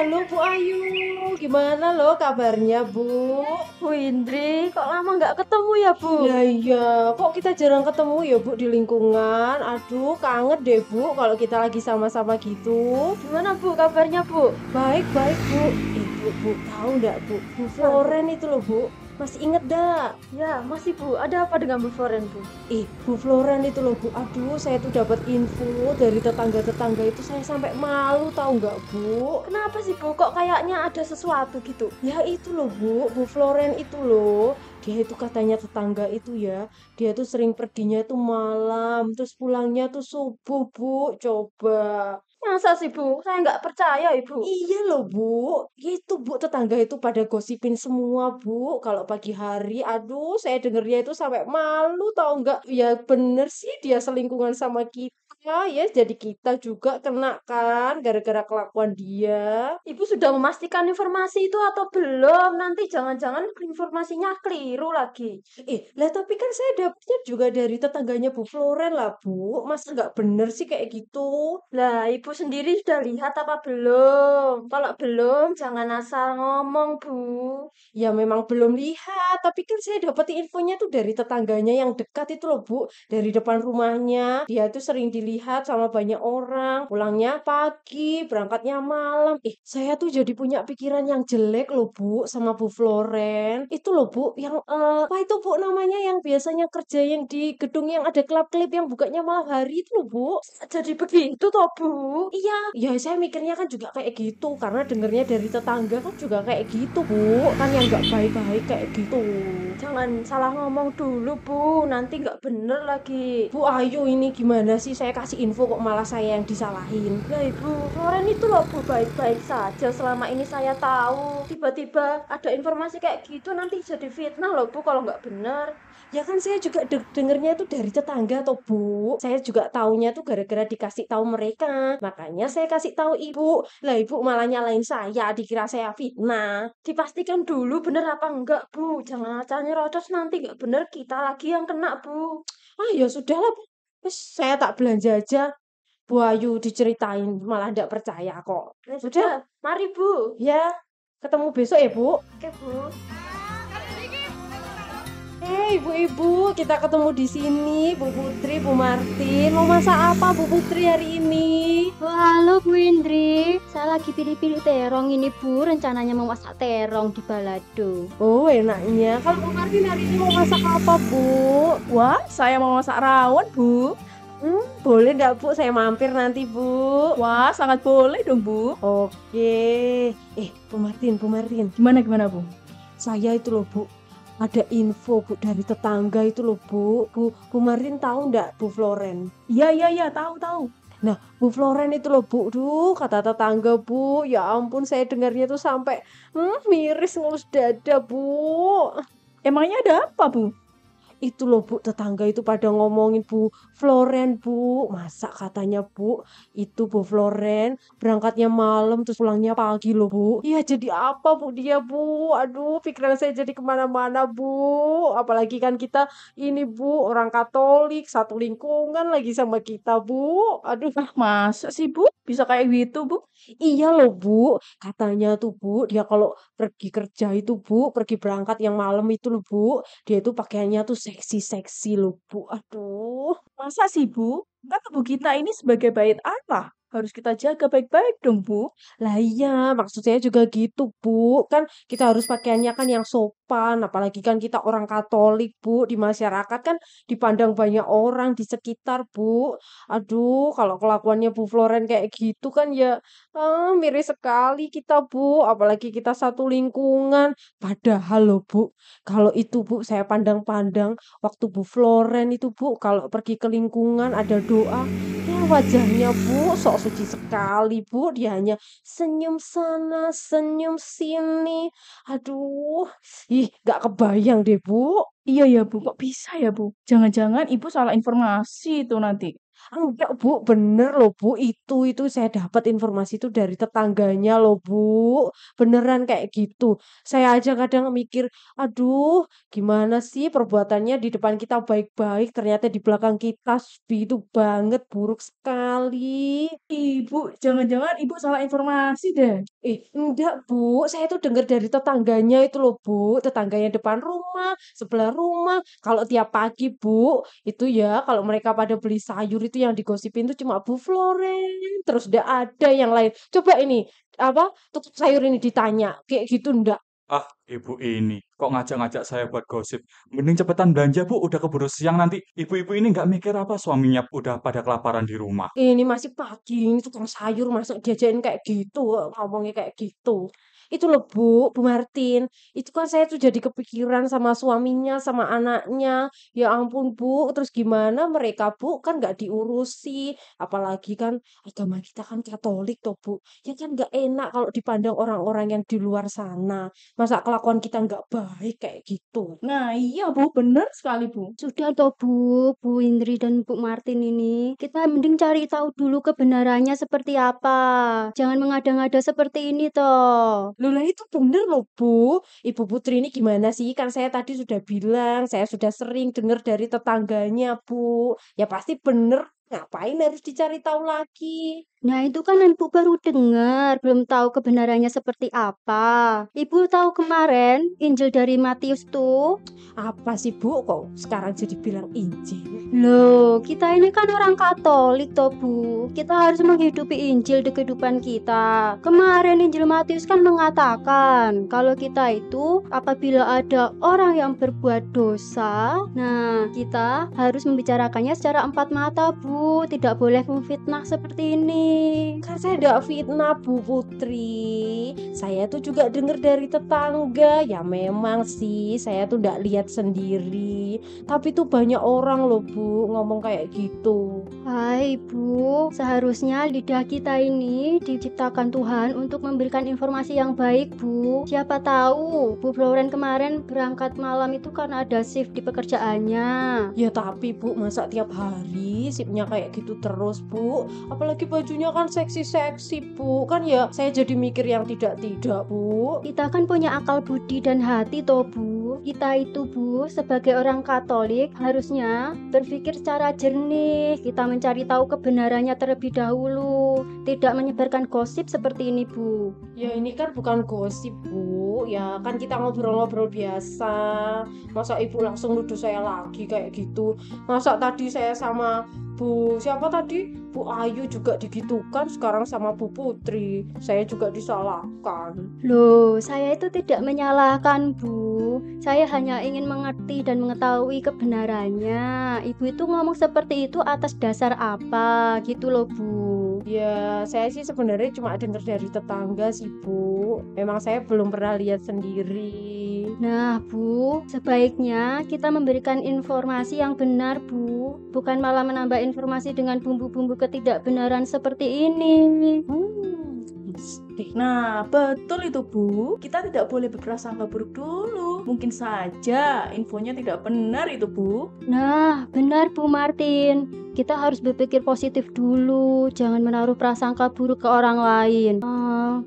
Halo Bu Ayu, gimana loh kabarnya Bu? Bu Indri, kok lama nggak ketemu ya, Bu? Lah iya, kok kita jarang ketemu ya Bu di lingkungan? Aduh, kangen deh Bu kalau kita lagi sama-sama gitu. Gimana, Bu, kabarnya, Bu? Baik-baik Bu. Bu, tahu nggak Bu? Bu Nah, Bu. Floren itu loh Bu. Masih inget dak? Ya, masih, Bu. Ada apa dengan Bu Foren, Bu? Bu Floren itu loh Bu. Aduh, saya tuh dapat info dari tetangga-tetangga itu saya sampai malu tahu nggak Bu? Kenapa sih, Bu? Kok kayaknya ada sesuatu gitu? Ya itu loh Bu Floren itu loh. Dia itu katanya tetangga itu ya, dia tuh sering perginya itu malam, terus pulangnya tuh subuh Bu. Coba. Masa sih, Bu? Saya nggak percaya, Ibu. Iya loh Bu, itu Bu tetangga itu pada gosipin semua Bu. Kalau pagi hari, aduh saya dengernya itu sampai malu tahu nggak? Ya bener sih dia selingkungan sama kita ya, jadi kita juga kena kan gara-gara kelakuan dia. Ibu sudah memastikan informasi itu atau belum? Nanti jangan-jangan informasinya keliru lagi. Lah tapi kan saya dapetnya juga dari tetangganya Bu Floren lah, Bu. Masa nggak bener sih kayak gitu? Lah, Ibu sendiri sudah lihat apa belum? Kalau belum, jangan asal ngomong, Bu. Ya memang belum lihat, tapi kan saya dapat infonya tuh dari tetangganya yang dekat itu loh, Bu. Dari depan rumahnya. Dia tuh sering dilihat sama banyak orang. Pulangnya pagi, berangkatnya malam. Saya tuh jadi punya pikiran yang jelek loh, Bu, sama Bu Floren. Itu loh, Bu, yang apa itu, Bu, namanya yang biasanya kerja yang di gedung yang ada klip-klip yang bukanya malam hari itu loh, Bu. Jadi begitu toh, Bu? Iya, ya saya mikirnya kan juga kayak gitu karena dengernya dari tetangga kan juga kayak gitu Bu, kan yang nggak baik-baik kayak gitu. Jangan salah ngomong dulu, Bu. Nanti nggak bener lagi. Bu Ayu ini gimana sih saya kasih info kok malah saya yang disalahin? Lah, Ibu, Loren itu loh, Bu, baik-baik saja selama ini saya tahu. Tiba-tiba ada informasi kayak gitu nanti jadi fitnah loh, Bu, kalau nggak bener. Ya kan saya juga dengernya itu dari tetangga toh Bu. Saya juga taunya tuh gara-gara dikasih tahu mereka. Makanya saya kasih tahu Ibu. Lah Ibu malah nyalain saya, dikira saya fitnah. Dipastikan dulu bener apa enggak, Bu. Jangan asal nyerocos nanti nggak bener kita lagi yang kena, Bu. Ah ya sudahlah Bu. Terus saya tak belanja aja. Bu Ayu diceritain malah ndak percaya kok. Ya Udah, sudah, mari, Bu. ya ketemu besok ya Bu. Oke, Bu. Ibu-ibu, kita ketemu di sini, Bu Putri, Bu Martin. Mau masak apa Bu Putri hari ini? Halo Bu Indri, saya lagi pilih-pilih terong ini Bu, rencananya mau masak terong di balado. Oh, enaknya. Kalau Bu Martin hari ini mau masak apa, Bu? Wah, saya mau masak rawon, Bu. Boleh nggak, Bu? Saya mampir nanti, Bu. Wah, sangat boleh dong, Bu. Oke. Bu Martin, Bu Martin. Gimana, Bu? Saya itu loh, Bu. Ada info, Bu, dari tetangga itu loh, Bu. Bu Martin tahu nggak Bu Floren? Iya, tahu. Nah, Bu Floren itu loh, Bu. Duh, kata tetangga, Bu. Ya ampun, saya dengarnya tuh sampai miris ngelus dada, Bu. Emangnya ada apa, Bu? Itu loh Bu, tetangga itu pada ngomongin Bu Floren Bu. Masa katanya Bu, itu Bu Floren berangkatnya malam terus pulangnya pagi loh Bu. Iya jadi apa Bu dia Bu? Aduh pikiran saya jadi kemana-mana Bu. Apalagi kan kita ini Bu, orang Katolik, satu lingkungan lagi sama kita Bu. Aduh. Ah, masa sih, Bu? Bisa kayak gitu, Bu? Iya loh Bu, katanya tuh Bu, dia kalau pergi kerja itu Bu, pergi berangkat yang malam itu loh Bu, dia itu pakaiannya tuh seksi-seksi loh Bu. Aduh. Masa sih, Bu? Kan tubuh kita ini sebagai bait Allah. Harus kita jaga baik-baik dong, Bu. Lah iya, maksud saya juga gitu, Bu. Kan kita harus pakaiannya kan yang sopan, apalagi kan kita orang Katolik, Bu. Di masyarakat kan dipandang banyak orang di sekitar, Bu. Aduh, kalau kelakuannya Bu Floren kayak gitu kan ya miris sekali kita, Bu. Apalagi kita satu lingkungan. Padahal loh, Bu, kalau itu, Bu, saya pandang-pandang waktu Bu Floren itu, Bu, kalau pergi ke lingkungan ada doa, ya wajahnya Bu, sok suci sekali Bu. Dia hanya senyum sana, senyum sini. Aduh, gak kebayang deh Bu. Iya ya, Bu. Kok bisa ya, Bu? Jangan-jangan Ibu salah informasi itu nanti. Enggak Bu, bener loh Bu. Itu saya dapat informasi itu dari tetangganya loh Bu. Beneran kayak gitu. Saya aja kadang mikir, aduh, gimana sih perbuatannya di depan kita baik-baik, ternyata di belakang kita begitu banget, buruk sekali. kali. Ibu, jangan-jangan ibu salah informasi deh. Enggak, Bu. Saya tuh dengar dari tetangganya itu loh, Bu. Tetangganya depan rumah, sebelah rumah. Kalau tiap pagi, Bu, itu ya kalau mereka pada beli sayur itu yang digosipin tuh cuma Bu Floren. Terus udah ada yang lain. Coba ini, apa, tukang sayur ini ditanya. Kayak gitu enggak? Ah, ibu ini kok ngajak-ngajak saya buat gosip. Mending cepetan belanja, Bu. Udah keburu siang nanti. Ibu-ibu ini nggak mikir apa suaminya udah pada kelaparan di rumah. Ini masih pagi, ini tukang sayur masa diajakin kayak gitu, ngomongnya kayak gitu. Itu loh Bu Martin. Itu kan saya tuh jadi kepikiran sama suaminya, sama anaknya. Ya ampun Bu, terus gimana mereka Bu? Kan nggak diurusi. Apalagi kan agama kita kan Katolik toh Bu. Ya kan nggak enak kalau dipandang orang-orang yang di luar sana. Masa kelakuan kita nggak baik kayak gitu. Nah, iya Bu, benar sekali Bu. Sudah toh Bu Indri dan Bu Martin ini. Kita mending cari tahu dulu kebenarannya seperti apa. Jangan mengada-ngada seperti ini toh. Loh lah itu bener loh Bu. Ibu Putri ini gimana sih? Kan saya tadi sudah bilang, saya sudah sering dengar dari tetangganya Bu. Ya pasti bener. Ngapain harus dicari tahu lagi? Nah, itu kan Ibu baru dengar, belum tahu kebenarannya seperti apa. Ibu tahu kemarin Injil dari Matius tuh. Apa sih Bu? Kok sekarang jadi bilang Injil? Loh, kita ini kan orang Katolik toh Bu. Kita harus menghidupi Injil di kehidupan kita. Kemarin Injil Matius kan mengatakan kalau kita itu apabila ada orang yang berbuat dosa, nah kita harus membicarakannya secara empat mata Bu. Tidak boleh memfitnah seperti ini. Kan saya tidak fitnah Bu Putri. Saya tuh juga dengar dari tetangga. Ya memang sih saya tuh tidak lihat sendiri. Tapi tuh banyak orang loh Bu ngomong kayak gitu. Hai Bu, seharusnya lidah kita ini diciptakan Tuhan untuk memberikan informasi yang baik Bu. Siapa tahu Bu Floren kemarin berangkat malam itu karena ada shift di pekerjaannya. Ya tapi Bu, masa tiap hari sipnya kayak gitu terus Bu? Apalagi bajunya kan seksi-seksi Bu. Kan ya saya jadi mikir yang tidak-tidak Bu. Kita kan punya akal budi dan hati toh Bu. Kita itu Bu sebagai orang Katolik harusnya berpikir secara jernih. Kita mencari tahu kebenarannya terlebih dahulu. Tidak menyebarkan gosip seperti ini Bu. Ya ini kan bukan gosip Bu. Ya kan kita ngobrol-ngobrol biasa. Masa ibu langsung nuduh saya lagi kayak gitu? Masa tadi saya sama Bu siapa tadi? Bu Ayu juga digitukan, sekarang sama Bu Putri. Saya juga disalahkan. Loh, saya itu tidak menyalahkan Bu. Saya hanya ingin mengerti dan mengetahui kebenarannya. Ibu itu ngomong seperti itu atas dasar apa gitu loh Bu. Ya, saya sih sebenarnya cuma dengar dari tetangga sih, Bu. Memang saya belum pernah lihat sendiri. Nah Bu, sebaiknya kita memberikan informasi yang benar Bu. Bukan malah menambah informasi dengan bumbu-bumbu ketidakbenaran seperti ini. Mesti. Nah, betul itu Bu. Kita tidak boleh berprasangka buruk dulu. Mungkin saja infonya tidak benar itu Bu. Nah, benar Bu Martin. Kita harus berpikir positif dulu, jangan menaruh prasangka buruk ke orang lain.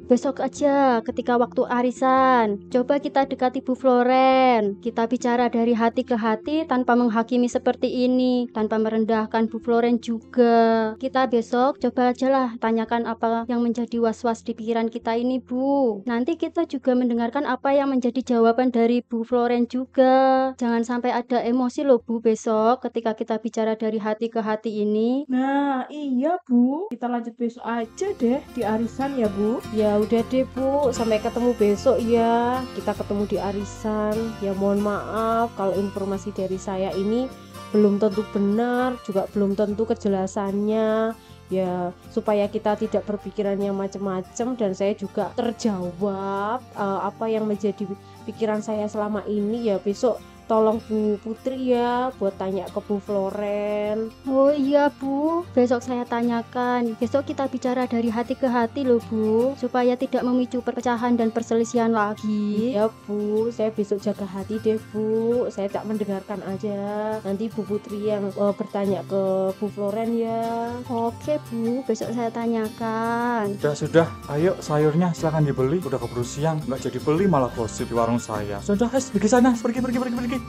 Besok aja ketika waktu arisan, coba kita dekati Bu Floren. Kita bicara dari hati ke hati tanpa menghakimi seperti ini, tanpa merendahkan Bu Floren juga. Kita besok coba aja lah tanyakan apa yang menjadi was-was di pikiran kita ini Bu. Nanti kita juga mendengarkan apa yang menjadi jawaban dari Bu Floren juga. Jangan sampai ada emosi loh Bu besok ketika kita bicara dari hati ke hati ini. Nah, iya Bu. Kita lanjut besok aja deh di arisan ya Bu. Ya udah deh Bu, sampai ketemu besok ya. Kita ketemu di arisan. Ya mohon maaf kalau informasi dari saya ini belum tentu benar, juga belum tentu kejelasannya. Ya supaya kita tidak berpikiran yang macam-macam dan saya juga terjawab apa yang menjadi pikiran saya selama ini. Ya besok tolong Bu Putri ya buat tanya ke Bu Floren. Oh iya Bu, besok saya tanyakan. Besok kita bicara dari hati ke hati loh Bu, supaya tidak memicu perpecahan dan perselisihan lagi. Ya Bu, saya besok jaga hati deh Bu. Saya tak mendengarkan aja. Nanti Bu Putri yang bertanya ke Bu Floren ya. Oke Bu, besok saya tanyakan. Sudah, ayo sayurnya silahkan dibeli. Udah keburu siang, nggak jadi beli malah gosip di warung saya. Sudah, pergi sana, pergi.